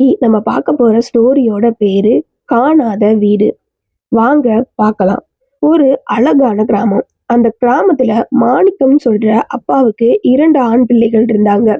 இன்னைக்கு நம்ம பார்க்க போற ஸ்டோரியோட பேரு காணாத வீடு. வாங்க பார்க்கலாம். ஒரு அழகான கிராமம். அந்த கிராமத்துல மாணிக்கம் சொல்ற அப்பாவுக்கு 2 ஆண் பிள்ளைகள் இருந்தாங்க.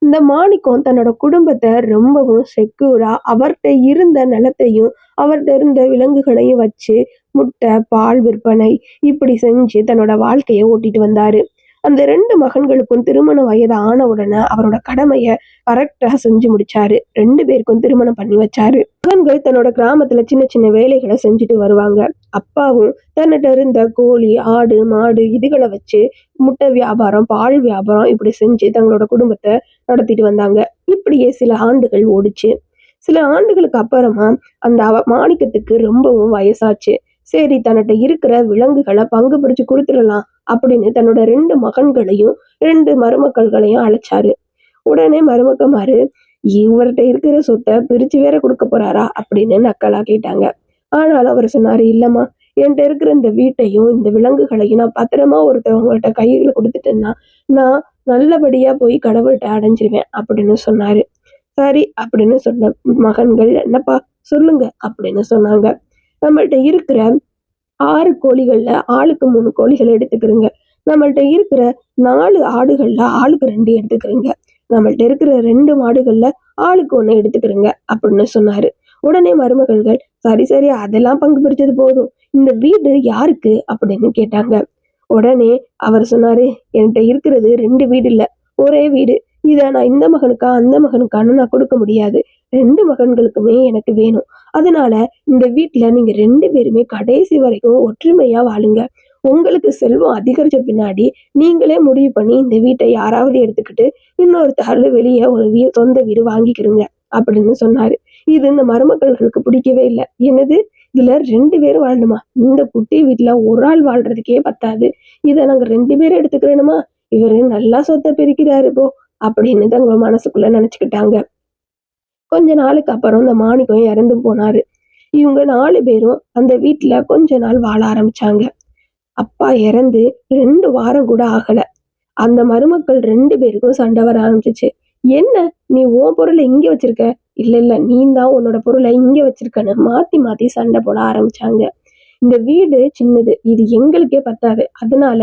இந்த மாணிக்கம் தன்னோட குடும்பத்தை ரொம்பவும் செக்யூரா அவர்கிட்ட இருந்த நிலத்தையும் அவர்கிட்ட இருந்த விலங்குகளையும் வச்சு முட்டை, பால் விற்பனை இப்படி செஞ்சு தன்னோட வாழ்க்கையை ஓட்டிட்டு வந்தாரு. அந்த 2 மகன்களுக்கும் திருமண வயது ஆன உடனே அவரோட கடமைய கரெக்டா செஞ்சு முடிச்சாரு. 2 பேருக்கும் திருமணம் பண்ணி வச்சாரு. மகன்கள் தன்னோட கிராமத்துல சின்ன சின்ன வேலைகளை செஞ்சுட்டு வருவாங்க. அப்பாவும் தன்னிட்ட இருந்த கோழி, ஆடு, மாடு இதுகளை வச்சு முட்டை வியாபாரம், பால் வியாபாரம் இப்படி செஞ்சு தங்களோட குடும்பத்தை நடத்திட்டு வந்தாங்க. இப்படியே சில ஆண்டுகள் ஓடுச்சு. சில ஆண்டுகளுக்கு அப்புறமா அந்த மாணிக்கத்துக்கு ரொம்பவும் வயசாச்சு. சரி, தன்னிட்ட இருக்கிற விலங்குகளை பங்கு பிரிச்சு கொடுத்துடலாம் அப்படின்னு தன்னோட 2 மகன்களையும் 2 மருமக்கள்களையும் அழைச்சாரு. உடனே மருமக்கமாரு, இவர்கிட்ட இருக்கிற சொத்தை பிரிச்சு வேற கொடுக்க போறாரா அப்படின்னு நக்கலா கேட்டாங்க. ஆனாலும் அவர் சொன்னாரு, இல்லம்மா, என்கிட்ட இருக்கிற இந்த வீட்டையும் இந்த விலங்குகளையும் நான் பத்திரமா ஒருத்தவங்கள்ட்ட கையில கொடுத்துட்டேன்னா நான் நல்லபடியா போய் கடவுள்கிட்ட அடைஞ்சிருவேன் அப்படின்னு சொன்னாரு. சரி அப்படின்னு சொன்ன மகன்கள், என்னப்பா சொல்லுங்க அப்படின்னு சொன்னாங்க. நம்மள்ட்ட இருக்கிற 6 கோழிகள்ல ஆளுக்கு 3 கோழிகளை எடுத்துக்கிறோங்க. நம்மள்ட்ட இருக்கிற 4 ஆடுகள்ல ஆளுக்கு 2 எடுத்துக்கிறோங்க. நம்மள்ட்ட இருக்கிற 2 மாடுகள்ல ஆளுக்கு 1 எடுத்துக்கிறோங்க அப்படின்னு சொன்னாரு. உடனே மருமகள்கள், சரி சரி, அதெல்லாம் பங்கு பிரிச்சது போதும், இந்த வீடு யாருக்கு அப்படின்னு கேட்டாங்க. உடனே அவர் சொன்னாரு, என்கிட்ட இருக்கிறது 2 வீடு இல்ல, ஒரே வீடு. இத நான் இந்த மகனுக்கா அந்த மகனுக்கான்னு நான் கொடுக்க முடியாது. 2 மகன்களுக்குமே எனக்கு வேணும். அதனால இந்த வீட்டுல நீங்க 2 பேருமே கடைசி வரைக்கும் ஒற்றுமையா வாழுங்க. உங்களுக்கு செல்வம் அதிகரிச்ச பின்னாடி நீங்களே முடிவு பண்ணி இந்த வீட்டை யாராவது எடுத்துக்கிட்டு இன்னொருத்தர் வெளியே ஒரு சொந்த வீடு வாங்கிக்கிறீங்க அப்படின்னு சொன்னாரு. இது இந்த மருமக்களுக்கு பிடிக்கவே இல்லை. என்னது, இதுல 2 பேரும் வாழணுமா? இந்த குட்டி வீட்டுல ஒரு ஆள் வாழ்றதுக்கே பத்தாது, இதை நாங்க 2 பேரும் எடுத்துக்கிறேனுமா? இவரு நல்லா சொத்தை பிரிக்கிறாரு போ அப்படின்னு தங்க மனசுக்குள்ள நினைச்சுக்கிட்டாங்க. கொஞ்ச நாளுக்கு அப்புறம் இந்த மாணிக்கம் இறந்து போனாரு. இவங்க 4 பேரும் அந்த வீட்டுல கொஞ்ச நாள் வாழ ஆரம்பிச்சாங்க. அப்பா இறந்து 2 வாரம் கூட ஆகல. அந்த மருமக்கள் 2 பேருக்கும் சண்டை வர ஆரம்பிச்சிச்சு. என்ன, நீ உன் பொருளை இங்க வச்சிருக்க, இல்ல இல்ல நீ தான் உன்னோட பொருளை இங்க வச்சிருக்கன்னு மாத்தி மாத்தி சண்டை போட ஆரம்பிச்சாங்க. இந்த வீடு சின்னது, இது எங்களுக்கே பத்தாது, அதனால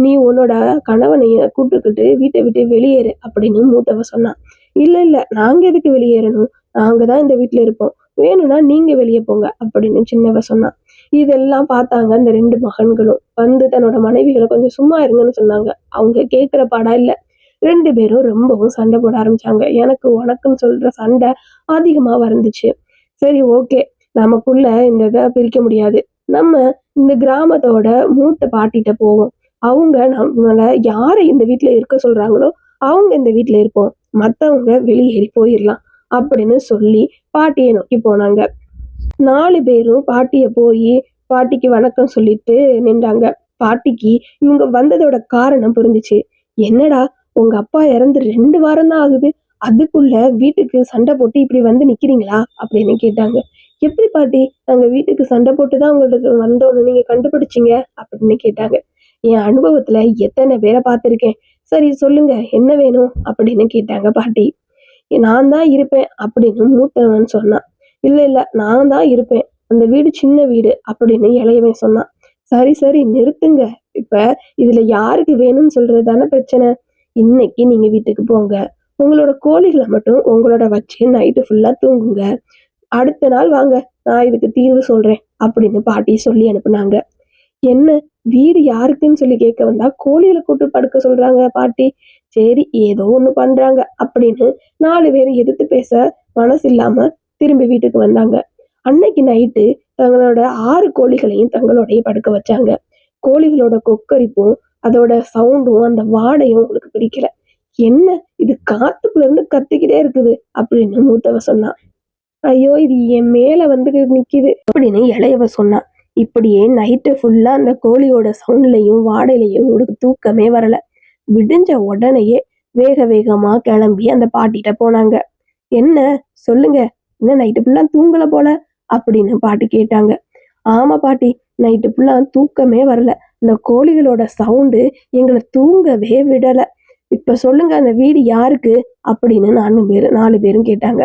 நீ உன்னோட கணவனைய கூட்டுக்கிட்டு வீட்டை விட்டு வெளியேறு அப்படின்னு மூத்தவ சொன்னான். இல்ல இல்ல, நாங்க எதுக்கு வெளியேறணும், நாங்க தான் இந்த வீட்டுல இருப்போம், வேணும்னா நீங்க வெளியே போங்க அப்படின்னு சின்னவ சொன்னான். இதெல்லாம் பார்த்தாங்க அந்த 2 மகன்களும். வந்து தன்னோட மனைவிகளை கொஞ்சம் சும்மா இருங்கன்னு சொன்னாங்க. அவங்க கேட்கிற பாடா இல்ல. 2 பேரும் ரொம்பவும் சண்டை போட ஆரம்பிச்சாங்க. எனக்கு உனக்குன்னு சொல்ற சண்டை அதிகமா வந்துச்சு. சரி, ஓகே, நமக்குள்ள இந்த இதை பிரிக்க முடியாது. நம்ம இந்த கிராமத்தோட மூத்த பாட்டிகிட்ட போவோம். அவங்க நம்மள யாரை இந்த வீட்டுல இருக்க சொல்றாங்களோ அவங்க இந்த வீட்டுல இருப்போம், மத்தவங்க வெளியேறி போயிடலாம் அப்படின்னு சொல்லி பாட்டியை நோக்கி போனாங்க. 4 பேரும் பாட்டிய போய் பாட்டிக்கு வணக்கம் சொல்லிட்டு நின்றாங்க. பாட்டிக்கு இவங்க வந்ததோட காரணம் புரிஞ்சுச்சு. என்னடா, உங்க அப்பா இறந்து 2 வாரம் தான் ஆகுது, அதுக்குள்ள வீட்டுக்கு சண்டை போட்டு இப்படி வந்து நிக்கிறீங்களா அப்படின்னு கேட்டாங்க. எப்படி பாட்டி, நாங்க வீட்டுக்கு சண்டை போட்டுதான் உங்கள்ட்ட வந்தோன்னு நீங்க கண்டுபிடிச்சீங்க அப்படின்னு கேட்டாங்க. என் அனுபவத்துல எத்தனை பேரை பார்த்திருக்கேன். சரி சொல்லுங்க, என்ன வேணும் அப்படின்னு கேட்டாங்க பாட்டி. நான் தான் இருப்பேன் அப்படின்னு மூத்தவன் சொன்னான். இல்ல இல்ல, நான் தான் இருப்பேன், அந்த வீடு சின்ன வீடு அப்படின்னு இளையவன் சொன்னான். சரி சரி, நிறுத்துங்க. இப்ப இதுல யாருக்கு வேணும்னு சொல்றது தானே பிரச்சனை. இன்னைக்கு நீங்க வீட்டுக்கு போங்க, உங்களோட கோழிகளை மட்டும் உங்களோட வச்சு நைட்டு ஃபுல்லா தூங்குங்க, அடுத்த நாள் வாங்க, நான் இதுக்கு தீர்வு சொல்றேன் அப்படின்னு பாட்டி சொல்லி அனுப்புனாங்க. என்ன, வீடு யாருக்குன்னு சொல்லி கேட்க வந்தா கோழிகளை கூட்டு படுக்க சொல்றாங்க பாட்டி. சரி, ஏதோ ஒண்ணு பண்றாங்க அப்படின்னு 4 பேர் எதிர்த்து பேச மனசு இல்லாம திரும்பி வீட்டுக்கு வந்தாங்க. அன்னைக்கு நைட்டு தங்களோட 6 கோழிகளையும் தங்களோடய படுக்க வச்சாங்க. கோழிகளோட கொக்கரிப்பும் அதோட சவுண்டும் அந்த வாடையும் உங்களுக்கு பிடிக்கல. என்ன, இது காத்துக்குள்ள இருந்து கத்திக்கிட்டே இருக்குது அப்படின்னு மூத்தவ சொன்னான். ஐயோ, இது என் மேல வந்து நிக்குது அப்படின்னு இளையவ சொன்னான். இப்படியே நைட்டு ஃபுல்லா அந்த கோழியோட சவுண்ட்லையும் வாடையிலையும் உங்களுக்கு தூக்கமே வரல. விடிஞ்ச உடனேயே வேக வேகமா கிளம்பி அந்த பாட்டிகிட்ட போனாங்க. என்ன, சொல்லுங்க, என்ன நைட்டு ஃபுல்லா தூங்கல போல அப்படின்னு பாட்டி கேட்டாங்க. ஆமா பாட்டி, நைட்டு ஃபுல்லா தூக்கமே வரல, இந்த கோழிகளோட சவுண்டு எங்களை தூங்கவே விடல. இப்ப சொல்லுங்க, அந்த வீடு யாருக்கு அப்படின்னு 4 பேரும் கேட்டாங்க.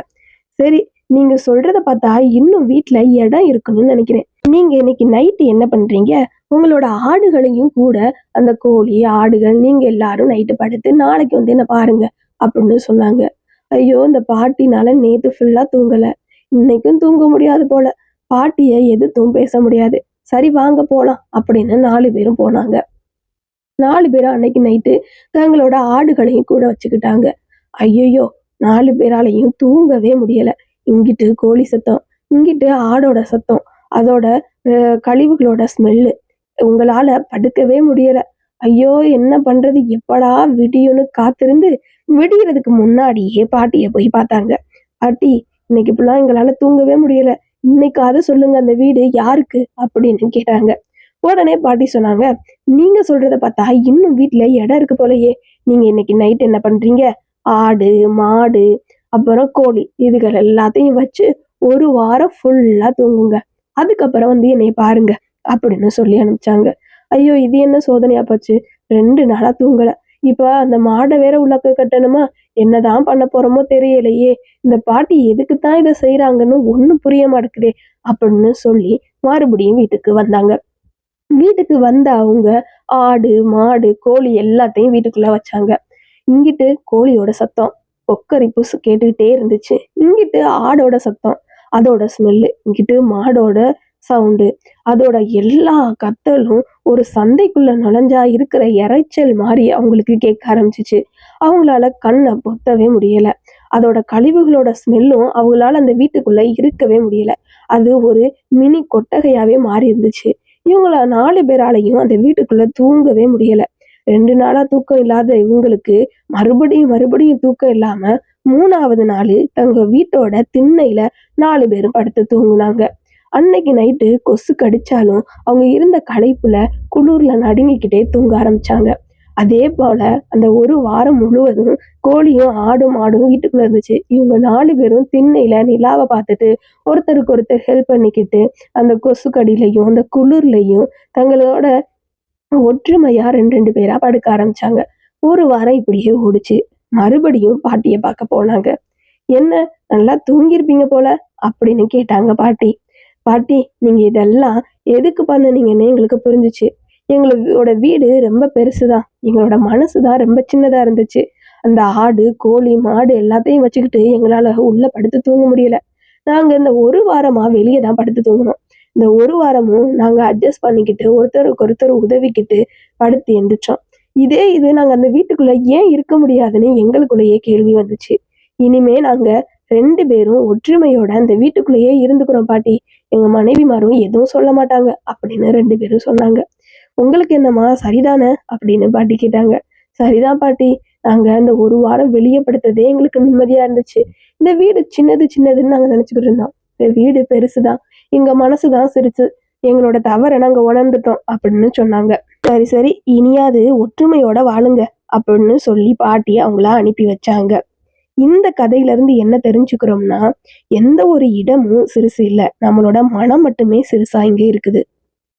சரி, நீங்க சொல்றத பார்த்தா இன்னும் வீட்ல இடம் இருக்குன்னு நினைக்கிறேன். நீங்க இன்னைக்கு நைட்டு என்ன பண்றீங்க? உங்களோட ஆடுகளையும் கூட அந்த கோழி, ஆடுகள் நீங்க எல்லாரும் நைட்டு படுத்து நாளைக்கு வந்து என்ன பாருங்க அப்படின்னு சொன்னாங்க. ஐயோ! இந்த பாட்டினால நேத்து ஃபுல்லா தூங்கல. இன்னைக்கும் தூங்க முடியாது போல. பாட்டிய எதுத்தும் பேச முடியாது. சரி வாங்க போலாம் அப்படின்னு 4 பேரும் போனாங்க. 4 பேரும் அன்னைக்கு நைட்டு தங்களோட ஆடுகளையும் கூட வச்சுக்கிட்டாங்க. ஐயையோ! 4 பேராலயும் தூங்கவே முடியல. இங்கிட்டு கோழி சத்தம், இங்கிட்டு ஆடோட சத்தம், அதோட அ கழிவுகளோட ஸ்மெல்லு. உங்களால படுக்கவே முடியல. ஐயோ! என்ன பண்றது? எப்படா விடியும்னு காத்திருந்து, விடியறதுக்கு முன்னாடியே பாட்டிய போய் பார்த்தாங்க. "பாட்டி, இன்னைக்கு ஃபுல்லா எங்களால தூங்கவே முடியல. இன்னைக்காவது சொல்லுங்க அந்த வீடு யாருக்கு?" அப்படின்னு கேட்டாங்க. உடனே பாட்டி சொன்னாங்க, "நீங்க சொல்றத பார்த்தா இன்னும் வீட்ல இடம் இருக்கு போலயே. நீங்க இன்னைக்கு நைட் என்ன பண்றீங்க? ஆடு, மாடு, அப்புறம் கோழி இதுகள் எல்லாத்தையும் வச்சு 1 வாரம் ஃபுல்லா தூங்குங்க. அதுக்கப்புறம் வந்து என்னைய பாருங்க." அப்படின்னு சொல்லி அனுப்பிச்சாங்க. ஐயோ! இது என்ன சோதனையா போச்சு. 2 நாளா தூங்கல. இப்ப அந்த மாட வேற உள்ளாக்க கட்டணுமா? என்னதான் பண்ண போறோமோ தெரியலையே! இந்த பாட்டி எதுக்கு தான் இத செய்றாங்கன்னு ஒண்ணும் புரிய மாட்டேங்குதே! அப்படின்னு சொல்லி மறுபடியும் வீட்டுக்கு வந்தாங்க. வீட்டுக்கு வந்த அவங்க ஆடு, மாடு, கோழி எல்லாத்தையும் வீட்டுக்குள்ள வச்சாங்க. இங்கிட்டு கோழியோட சத்தம், கொக்கரிப்பு கேட்டுக்கிட்டே இருந்துச்சு. இங்கிட்டு ஆடோட சத்தம், அதோட ஸ்மெல்லு. இங்கிட்டு மாடோட சவுண்டு. அதோட எல்லா கத்தலும் ஒரு சந்தைக்குள்ள நுழைஞ்சா இருக்கிற இரைச்சல் மாரி அவங்களுக்கு கேட்க ஆரம்பிச்சுச்சு. அவங்களால கண்ண பொத்தவே முடியல. அதோட கழிவுகளோட ஸ்மெல்லும் அவங்களால அந்த வீட்டுக்குள்ள இருக்கவே முடியல. அது ஒரு மினி கொட்டகையாவே மாறி இருந்துச்சு. இவங்கள 4 பேராலயும் அந்த வீட்டுக்குள்ள தூங்கவே முடியல. 2 நாளா தூக்கம் இல்லாத இவங்களுக்கு மறுபடியும் தூக்கம் இல்லாம 3வது நாளு தங்க வீட்டோட திண்ணையில 4 பேரும் படுத்து தூங்குனாங்க. அன்னைக்கு நைட்டு கொசு கடிச்சாலும் அவங்க இருந்த களைப்புல குளிர்ல நடுங்கிக்கிட்டே தூங்க ஆரம்பிச்சாங்க. அதே போல அந்த 1 வாரம் முழுவதும் கோழியும், ஆடும், மாடும் வீட்டுக்குள்ள இருந்துச்சு. இவங்க 4 பேரும் திண்ணையில நிலாவ பார்த்துட்டு ஒருத்தருக்கு ஒருத்தர் ஹெல்ப் பண்ணிக்கிட்டு அந்த கொசு கடியிலயும், அந்த குளிர்லயும் தங்களோட ஒற்றுமையா 2 பேரா படுக்க ஆரம்பிச்சாங்க. 1 வாரம் இப்படியே ஓடுச்சு. மறுபடியும் பாட்டிய பார்க்க போனாங்க. "என்ன நல்லா தூங்கியிருப்பீங்க போல" அப்படின்னு கேட்டாங்க பாட்டி. "பாட்டி, நீங்க இதெல்லாம் எதுக்கு பண்ணுனீங்கன்னு எங்களுக்கு புரிஞ்சுச்சு. எங்களோட வீடு ரொம்ப பெருசுதான். எங்களோட மனசு தான் ரொம்ப சின்னதா இருந்துச்சு. அந்த ஆடு, கோழி, மாடு எல்லாத்தையும் வச்சுக்கிட்டு எங்களால உள்ள படுத்து தூங்க முடியல. நாங்க இந்த 1 வாரமா வெளிய தான் படுத்து தூங்குனோம். இந்த 1 வாரமும் நாங்க அட்ஜஸ்ட் பண்ணிக்கிட்டு, ஒருத்தருக்கு ஒருத்தர் உதவிக்கிட்டு படுத்து எந்திரிச்சோம். இதே இது நாங்க அந்த வீட்டுக்குள்ள ஏன் இருக்க முடியாதுன்னு எங்களுக்குள்ளேயே கேள்வி வந்துச்சு. இனிமே நாங்க 2 பேரும் ஒற்றுமையோட அந்த வீட்டுக்குள்ளேயே இருந்துக்கிறோம் பாட்டி. எங்க மனைவிமாரும் எதுவும் சொல்ல மாட்டாங்க." அப்படின்னு 2 பேரும் சொன்னாங்க. "உங்களுக்கு என்னம்மா சரிதானே?" அப்படின்னு பாட்டி கேட்டாங்க. "சரிதான் பாட்டி. நாங்க இந்த 1 வாரம் வெளிய படுத்ததே எங்களுக்கு நிம்மதியா இருந்துச்சு. இந்த வீடு சின்னதுன்னு நாங்க நினைச்சுக்கிட்டு இருந்தோம். இந்த வீடு பெருசுதான். எங்க மனசு தான் சிரிச்சு. எங்களோட தவற நாங்க உணர்ந்துட்டோம்." அப்படின்னு சொன்னாங்க. "சரி, சரி. இனியாவது ஒற்றுமையோட வாழுங்க." அப்படின்னு சொல்லி பாட்டி அவங்கள அனுப்பி வச்சாங்க. இந்த கதையிலிருந்து என்ன தெரிஞ்சுக்கிறோம்னா, எந்த ஒரு இடமும் சிறுசு இல்ல. நம்மளோட மனம் மட்டுமே சிறுசா இங்க இருக்குது.